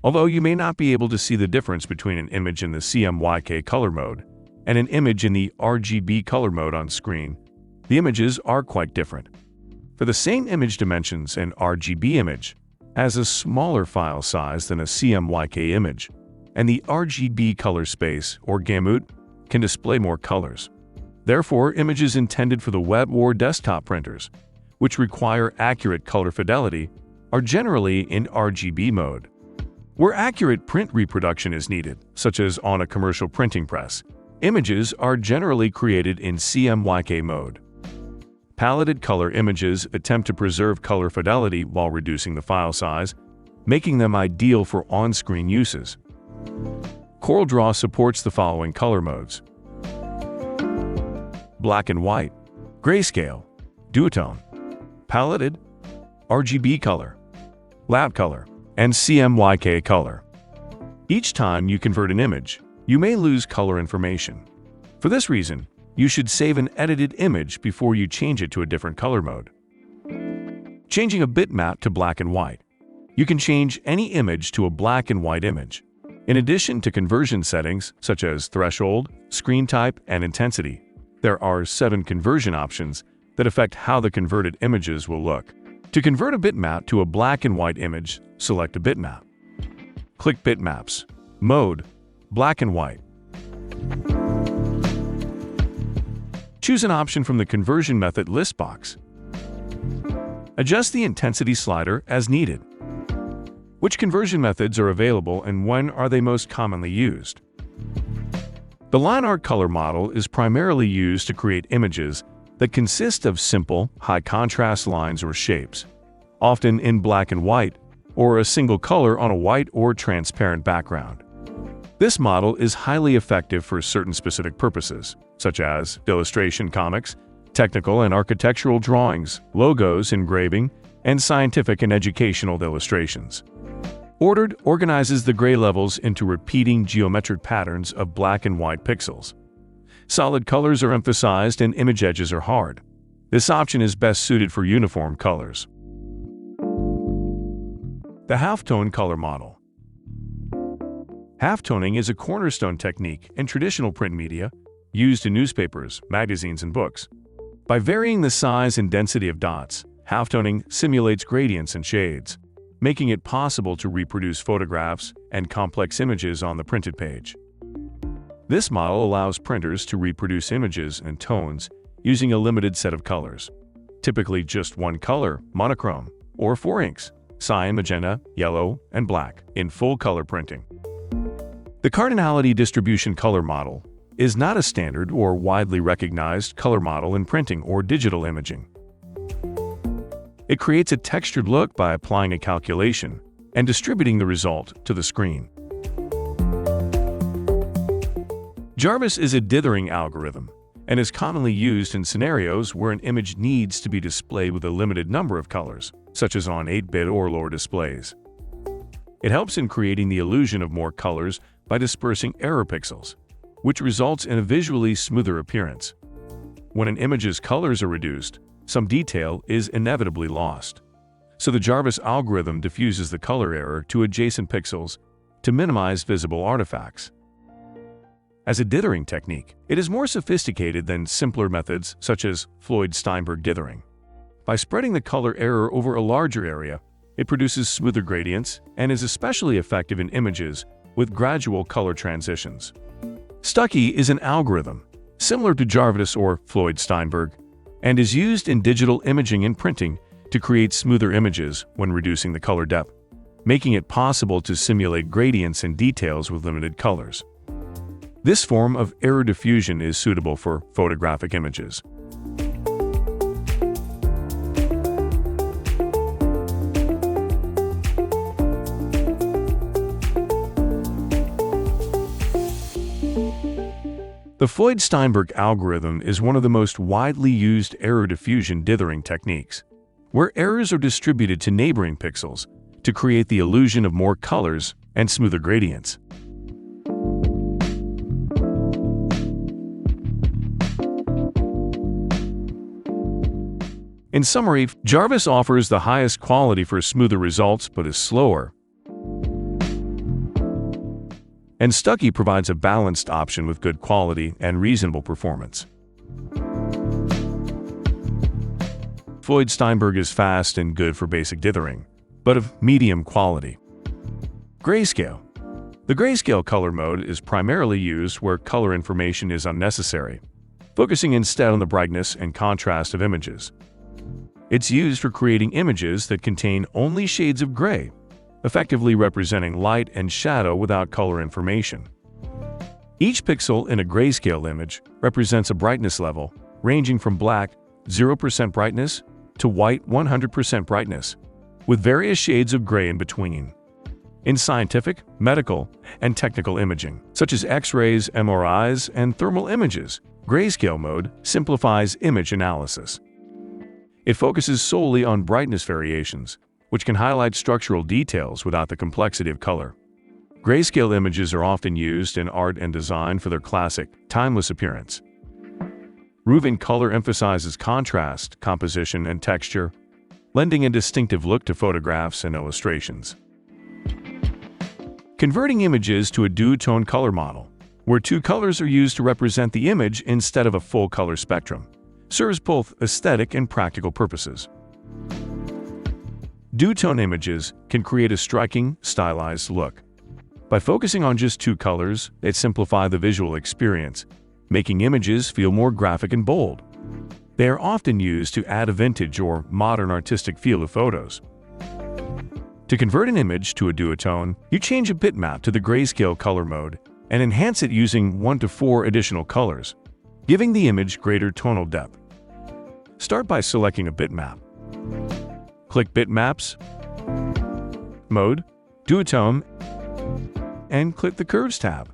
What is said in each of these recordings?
Although you may not be able to see the difference between an image in the CMYK color mode and an image in the RGB color mode on screen, the images are quite different. For the same image dimensions, an RGB image has a smaller file size than a CMYK image, and the RGB color space, or gamut, can display more colors. Therefore, images intended for the web or desktop printers, which require accurate color fidelity, are generally in RGB mode. Where accurate print reproduction is needed, such as on a commercial printing press, images are generally created in CMYK mode. Paletted color images attempt to preserve color fidelity while reducing the file size, making them ideal for on-screen uses. CorelDRAW supports the following color modes: black and white, grayscale, duotone, paletted, RGB color, loud color, and CMYK color. Each time you convert an image, you may lose color information. For this reason, you should save an edited image before you change it to a different color mode. Changing a bitmap to black and white. You can change any image to a black and white image. In addition to conversion settings such as threshold, screen type, and intensity, there are 7 conversion options that affect how the converted images will look. To convert a bitmap to a black and white image, select a bitmap. Click Bitmaps. Mode: black and white. Choose an option from the conversion method list box. Adjust the intensity slider as needed. Which conversion methods are available and when are they most commonly used? The line art color model is primarily used to create images that consist of simple, high-contrast lines or shapes, often in black and white, or a single color on a white or transparent background. This model is highly effective for certain specific purposes, such as illustration comics, technical and architectural drawings, logos, engraving, and scientific and educational illustrations. Ordered organizes the gray levels into repeating geometric patterns of black and white pixels. Solid colors are emphasized and image edges are hard. This option is best suited for uniform colors. The halftone color model. Halftoning is a cornerstone technique in traditional print media used in newspapers, magazines, and books. By varying the size and density of dots, halftoning simulates gradients and shades, making it possible to reproduce photographs and complex images on the printed page. This model allows printers to reproduce images and tones using a limited set of colors, typically just one color, monochrome, or 4 inks, cyan, magenta, yellow, and black, in full color printing. The cardinality distribution color model is not a standard or widely recognized color model in printing or digital imaging. It creates a textured look by applying a calculation and distributing the result to the screen. Jarvis is a dithering algorithm and is commonly used in scenarios where an image needs to be displayed with a limited number of colors, such as on 8-bit or lower displays. It helps in creating the illusion of more colors by dispersing error pixels, which results in a visually smoother appearance. When an image's colors are reduced, some detail is inevitably lost. So the Jarvis algorithm diffuses the color error to adjacent pixels to minimize visible artifacts. As a dithering technique, it is more sophisticated than simpler methods such as Floyd-Steinberg dithering. By spreading the color error over a larger area, it produces smoother gradients and is especially effective in images with gradual color transitions. Stucki is an algorithm similar to Jarvis or Floyd-Steinberg and is used in digital imaging and printing to create smoother images when reducing the color depth, making it possible to simulate gradients and details with limited colors. This form of error diffusion is suitable for photographic images. The Floyd-Steinberg algorithm is one of the most widely used error diffusion dithering techniques, where errors are distributed to neighboring pixels to create the illusion of more colors and smoother gradients. In summary, Jarvis offers the highest quality for smoother results but is slower. and Stucki provides a balanced option with good quality and reasonable performance. Floyd-Steinberg is fast and good for basic dithering, but of medium quality. Grayscale. The Grayscale color mode is primarily used where color information is unnecessary, focusing instead on the brightness and contrast of images. It's used for creating images that contain only shades of gray, effectively representing light and shadow without color information. Each pixel in a grayscale image represents a brightness level ranging from black 0% brightness to white 100% brightness, with various shades of gray in between. In scientific, medical, and technical imaging, such as X-rays, MRIs, and thermal images, grayscale mode simplifies image analysis. It focuses solely on brightness variations, which can highlight structural details without the complexity of color. Grayscale images are often used in art and design for their classic, timeless appearance. Roving color emphasizes contrast, composition, and texture, lending a distinctive look to photographs and illustrations. Converting images to a duotone color model, where two colors are used to represent the image instead of a full color spectrum, serves both aesthetic and practical purposes. Duotone images can create a striking, stylized look. By focusing on just two colors, they simplify the visual experience, making images feel more graphic and bold. They are often used to add a vintage or modern artistic feel to photos. To convert an image to a duotone, you change a bitmap to the grayscale color mode and enhance it using 1 to 4 additional colors, giving the image greater tonal depth. Start by selecting a bitmap. Click Bitmaps, Mode, Duotone, and click the Curves tab.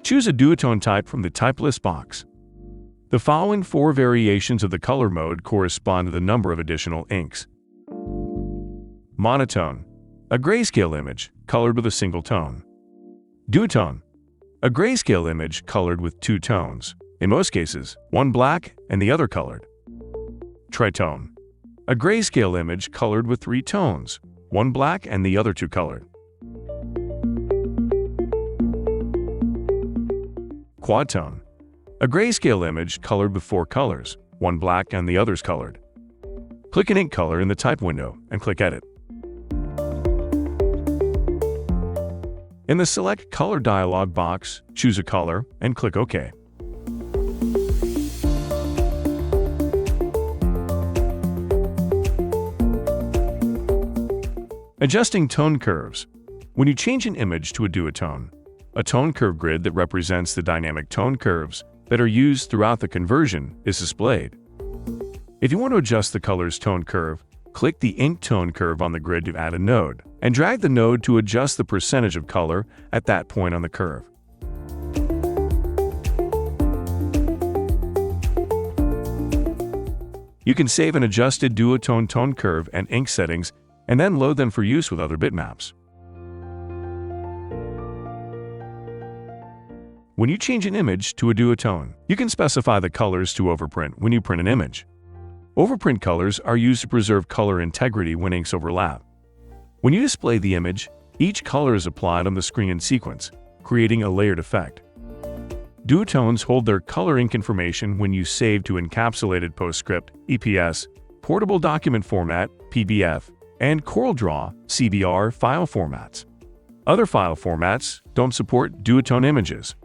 Choose a duotone type from the Type List box. The following 4 variations of the color mode correspond to the number of additional inks. Monotone, a grayscale image colored with a single tone. Duotone, a grayscale image colored with 2 tones, in most cases, one black and the other colored. Tritone, a grayscale image colored with 3 tones, one black and the other 2 colored. Quadtone, a grayscale image colored with 4 colors, one black and the others colored. Click an ink color in the type window and click Edit. In the Select Color dialog box, choose a color and click OK. Adjusting tone curves. When you change an image to a duotone, a tone curve grid that represents the dynamic tone curves that are used throughout the conversion is displayed. If you want to adjust the color's tone curve, click the ink tone curve on the grid to add a node, and drag the node to adjust the percentage of color at that point on the curve. You can save an adjusted duotone tone curve and ink settings and then load them for use with other bitmaps. When you change an image to a duotone, you can specify the colors to overprint when you print an image. Overprint colors are used to preserve color integrity when inks overlap. When you display the image, each color is applied on the screen in sequence, creating a layered effect. Duotones hold their color ink information when you save to encapsulated PostScript, EPS, portable document format, PBF, and CorelDRAW, CBR file formats. Other file formats don't support duotone images.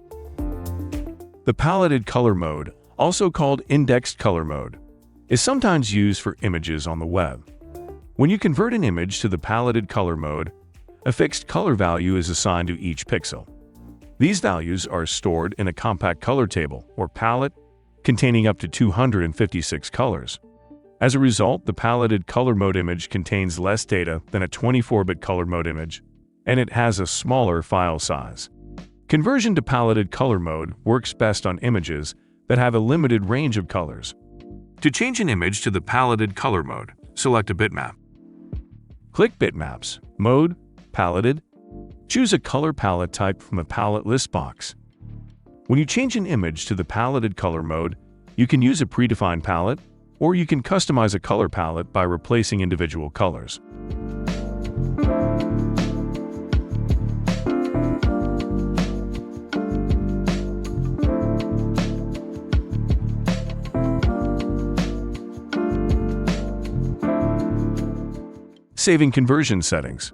The paletted color mode, also called indexed color mode, is sometimes used for images on the web. When you convert an image to the paletted color mode, a fixed color value is assigned to each pixel. These values are stored in a compact color table, or palette, containing up to 256 colors. As a result, the paletted color mode image contains less data than a 24-bit color mode image, and it has a smaller file size. Conversion to paletted color mode works best on images that have a limited range of colors. To change an image to the paletted color mode, select a bitmap. Click Bitmaps, Mode, Paletted. Choose a color palette type from a palette list box. When you change an image to the paletted color mode, you can use a predefined palette, or you can customize a color palette by replacing individual colors. Saving conversion settings.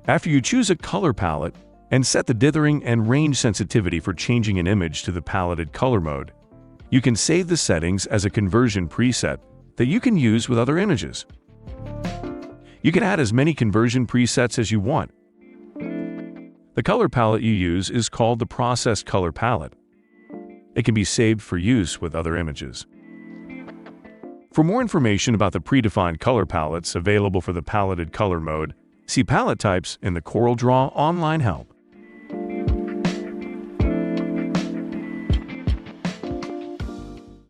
After you choose a color palette and set the dithering and range sensitivity for changing an image to the paletted color mode, you can save the settings as a conversion preset that you can use with other images. You can add as many conversion presets as you want. The color palette you use is called the Processed Color Palette. It can be saved for use with other images. For more information about the predefined color palettes available for the paletted color mode, see palette types in the CorelDRAW online help.